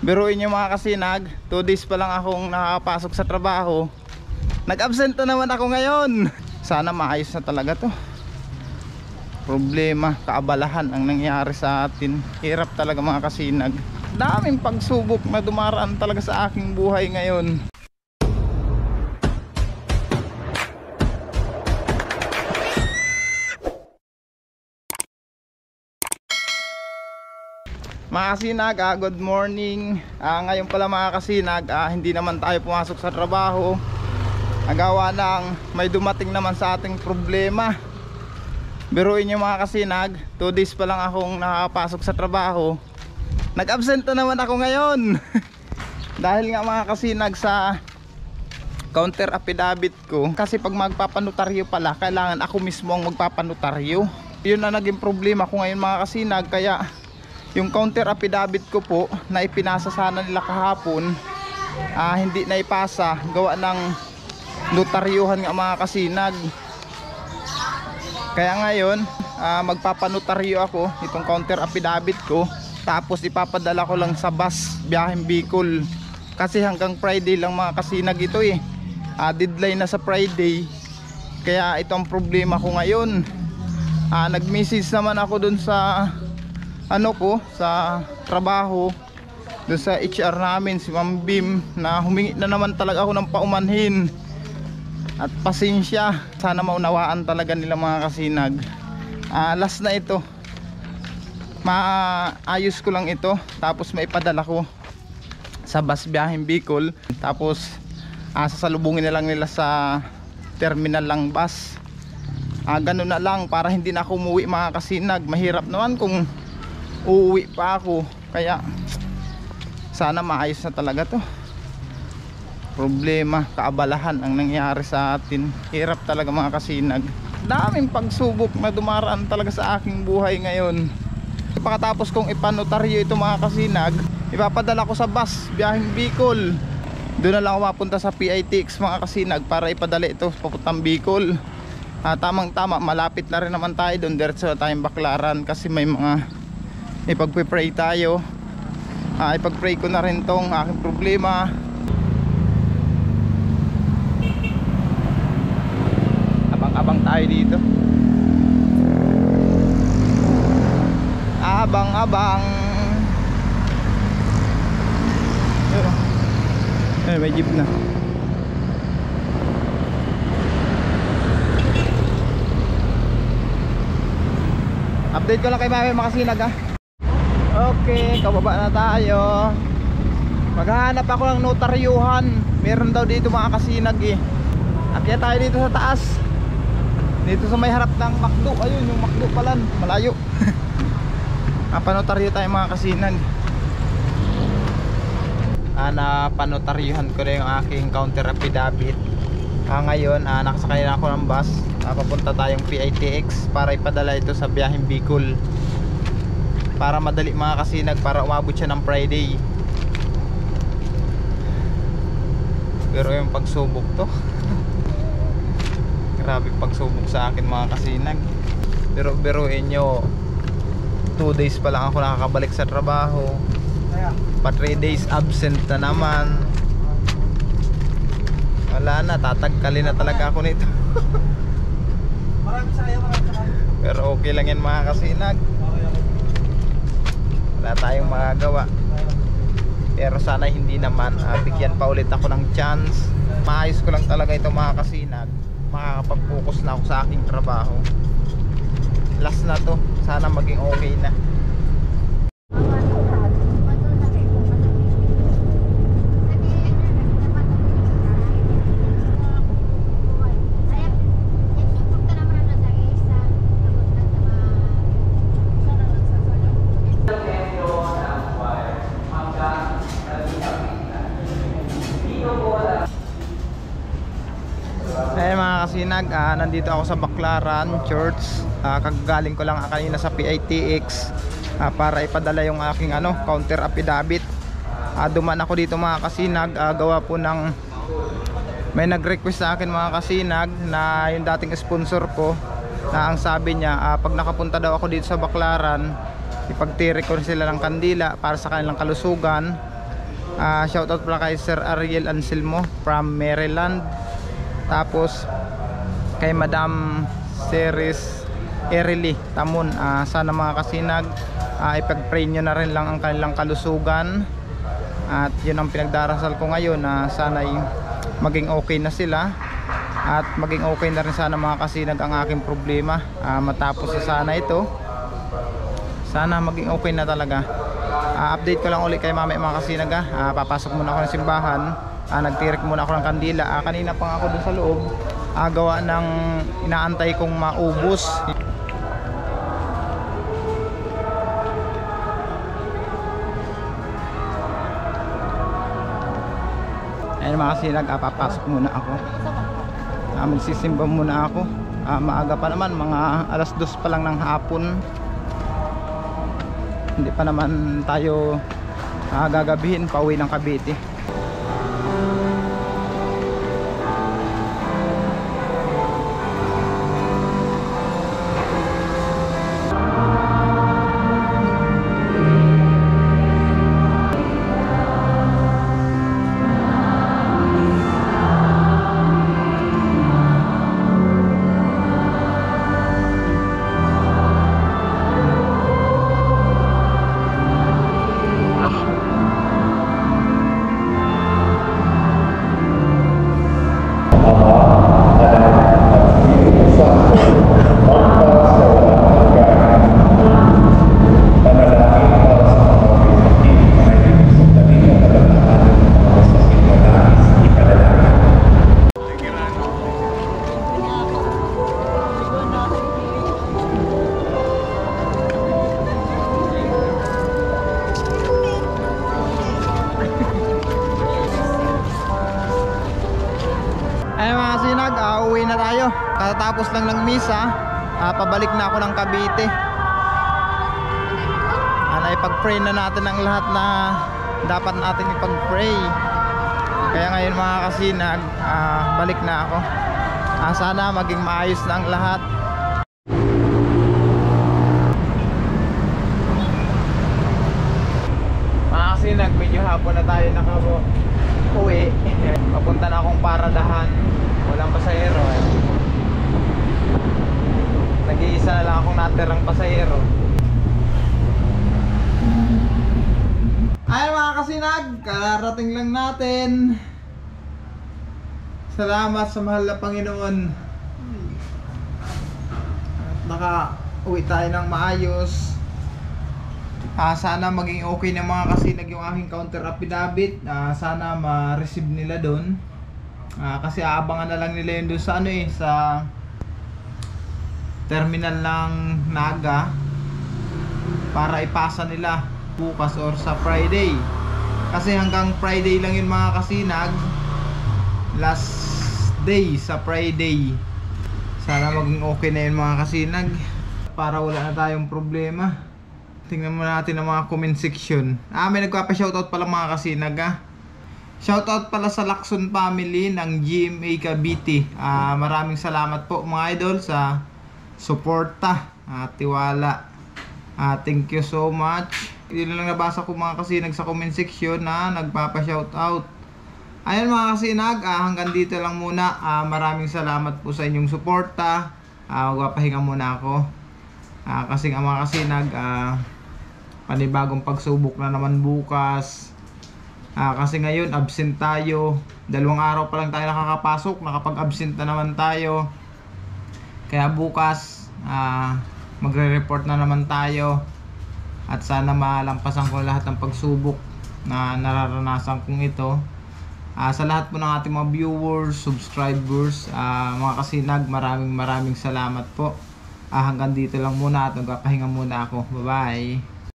Biruin nyo mga kasinag, 2 days pa lang akong nakapasok sa trabaho. Nag-absent na naman ako ngayon. Sana maayos na talaga to. Problema, kaabalahan ang nangyari sa atin. Hirap talaga mga kasinag. Daming pagsubok na dumaraan talaga sa aking buhay ngayon. Mga kasinag, good morning. Ngayon pala mga kasinag, hindi naman tayo pumasok sa trabaho. Gawa ng may dumating naman sa ating problema. Biruin nyo mga kasinag, 2 days pa lang akong nakapasok sa trabaho. Nag-absent na naman ako ngayon. Dahil nga mga kasinag sa counter affidavit ko. Kasi pag magpapanotaryo pala, kailangan ako mismo ang magpapanotaryo. Yun na naging problema ko ngayon mga kasinag. Kaya yung counter affidavit ko po na ipinasa sana nila kahapon, hindi na ipasa gawa ng notaryuhan nga mga kasinag. Kaya ngayon magpapanotaryo ako itong counter affidavit ko, tapos ipapadala ko lang sa bus biyaheng Bicol. Kasi hanggang Friday lang mga kasinag ito deadline na sa Friday. Kaya ito ang problema ko ngayon. Nag-message naman ako dun sa sa trabaho, doon sa HR namin, si Ma'am Bim, na humingi na naman talaga ako ng paumanhin at pasensya. Sana maunawaan talaga nila mga kasinag. Last na ito, maayos ko lang ito, tapos maipadala ko sa bus biyaheng Bicol. Tapos sasalubungin na lang nila sa terminal lang bus. Ganun na lang para hindi na ako umuwi mga kasinag. Mahirap naman kung uuwi pa ako. Kaya sana maayos na talaga to. Problema, kaabalahan ang nangyari sa atin. Hirap talaga mga kasinag. Daming pagsubok na dumaraan talaga sa aking buhay ngayon. Pagkatapos kong ipanotaryo ito mga kasinag, ipapadala ko sa bus biyaheng Bicol. Doon na lang ako mapunta sa PITX mga kasinag para ipadala ito papuntang Bicol. Tamang tama, malapit na rin naman tayo doon. Diretso na tayong Baclaran kasi may mga ipagpipray tayo. Ipagpray ko na rin tong aking problema. Abang-abang tayo dito. Abang-abang. May jeep na. Update ko lang kay Mami makasinag Okay, kababa na tayo. Maghahanap ako ng notaryuhan. Meron daw dito mga kasinag Akyat tayo dito sa taas. Dito sa may harap ng McDo. Ayun yung McDo pala, malayo. Panotaryo tayo mga kasinag. Napanotaryuhan ko na yung aking counter affidavit. Ngayon nakasakay na ako ng bus. Papunta tayong PITX para ipadala ito sa biyaheng Bicol. Para madali mga kasinag, para umabot siya ng Friday. Pero yung pagsubok to grabe pagsubok sa akin mga kasinag. Pero biruin nyo, 2 days pa lang ako nakakabalik sa trabaho, pa 3 days absent na naman. Wala na, tatagkalin na talaga ako nito. Pero okay lang yan mga kasinag. Wala tayong magagawa. Pero sana hindi naman, bigyan pa ulit ako ng chance. Maayos ko lang talaga ito mga kasinag. Makakapag-focus na ako sa aking trabaho. Last na to, sana maging okay na. Kasinag, nandito ako sa Baclaran Church. Kagagaling ko lang kanina sa PITX para ipadala yung aking counter affidavit. Duman ako dito mga kasinag, gawa po ng may nag-request sa akin mga kasinag na yung dating sponsor ko, na ang sabi niya pag nakapunta daw ako dito sa Baclaran, ipagtiri ko sila ng kandila para sa kanilang kalusugan. Shoutout pala kay Sir Ariel Anselmo from Maryland. Tapos kay Madam Ceres Erily Tamon. Sana mga kasinag, ipag-pray nyo na rin lang ang kanilang kalusugan. At yun ang pinagdarasal ko ngayon, na sana'y maging okay na sila. At maging okay na rin sana mga kasinag ang aking problema, matapos sana ito. Sana maging okay na talaga. Update ko lang ulit kay mamaya mga kasinag. Papasok muna ako ng simbahan. Nagtirik muna ako ng kandila. Kanina pa nga ako dun sa loob, gawa ng inaantay kong maubos. Ayun mga kasinag, papasok muna ako. Magsisimba muna ako. Maaga pa naman, mga alas 2 pa lang ng hapon. Hindi pa naman tayo gagabihin, pauwi ng Cavite. Uwi na tayo. Katatapos lang ng misa, pabalik na ako ng Cavite. Ipag-pray na natin ang lahat na dapat natin ipag-pray. Kaya ngayon mga kasinag, balik na ako. Sana maging maayos na ang lahat. Mga kasinag, medyo hapon na tayo nakauwi. Papunta na akong paradahan. Walang pasahero Nag-iisa na lang akong natirang pasahero. Ayun mga kasinag, kararating lang natin. Salamat sa mahal na Panginoon. At naka-uwi tayo ng maayos. Sana maging okay ng mga kasinag yung aking counter affidavit. Sana ma-receive nila doon. Kasi aabangan na lang nila yun doon sa sa terminal ng Naga para ipasa nila bukas or sa Friday. Kasi hanggang Friday lang yun mga kasinag. Last day sa Friday. Sana maging okay na yun mga kasinag, para wala na tayong problema. Tingnan muna natin ang mga comment section. May nagpapa-shoutout pala mga kasinag Shoutout pala sa Lacson family ng GMA Cavite. Maraming salamat po mga idol sa suporta at tiwala. Thank you so much. Yun lang nabasa ko mga kasinag sa comment section na nagpapa-shoutout. Ayun mga kasinag, hanggang dito lang muna. Maraming salamat po sa inyong suporta. Magpapahinga muna ako. Kasi mga kasinag, panibagong pagsubok na naman bukas. Kasi ngayon absent tayo. 2 araw pa lang tayo nakakapasok, nakapag-absent na naman tayo. Kaya bukas magre-report na naman tayo. At sana malampasan ko lahat ng pagsubok na nararanasan kong ito. Sa lahat po ng ating mga viewers, subscribers, mga kasinag, maraming salamat po. Hanggang dito lang muna at magpapahinga muna ako. Bye bye.